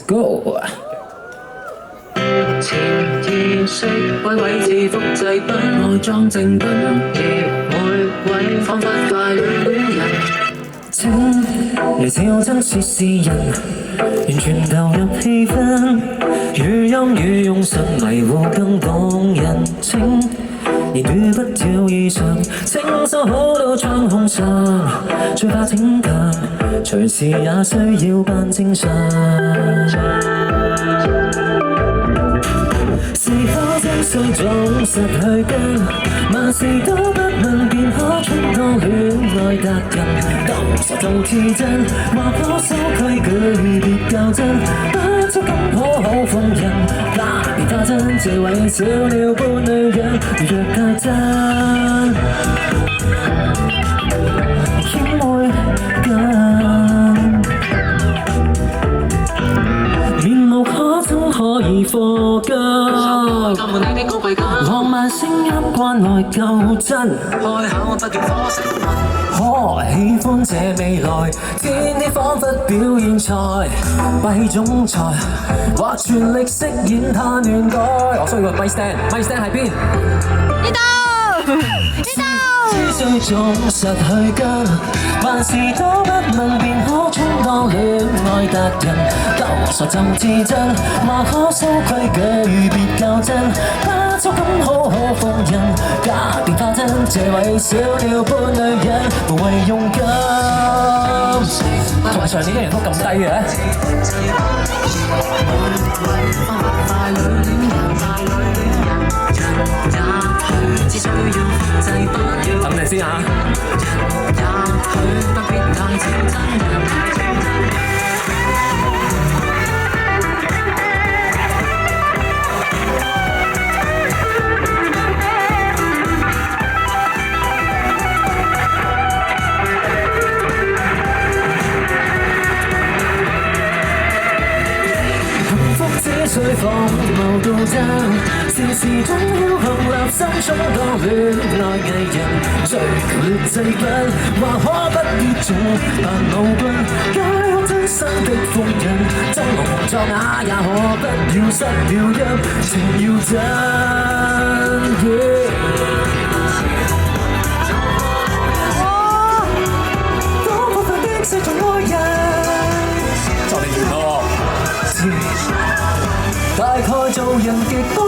go。潛意識位位似複製品，內裝正品，亦每位彷彿快戀戀人。請你笑真似詩人，完全投入氣氛，語音語用神迷糊更動人。請言語不要異常，清楚好到唱紅上，最怕逞強，隨時也需要扮正常。是否真需總失去根，萬事都不問便可充當戀愛達人。當傻就天真，話可守規矩別較真，不足敢好好放任。那別花真，這位小鳥般女人，如若太真，險會跟面目可憎可以課金，浪漫聲音關愛夠真，開口不見火星可喜歡這未來，天天彷彿表演賽，扮總裁或全力飾演他亂改。我需要個咪 stand 喺邊？呢度。只需總失去根，萬事都不問便可充當戀愛達人。當傻就至真，話可守規矩別較真，不足敢好好放任。假別花真，這位小鳥般女人無謂用金。同埋上年嘅人都咁低嘅。等陣先嚇。只需放無到真，時時總要紅立心中當戀愛藝人，追求劣製品，或可不必做扮無笨，解開真心的封印，裝聾作啞也可不要失了音，情要真。多過分的世俗愛人，就嚟完咯。大概做人極多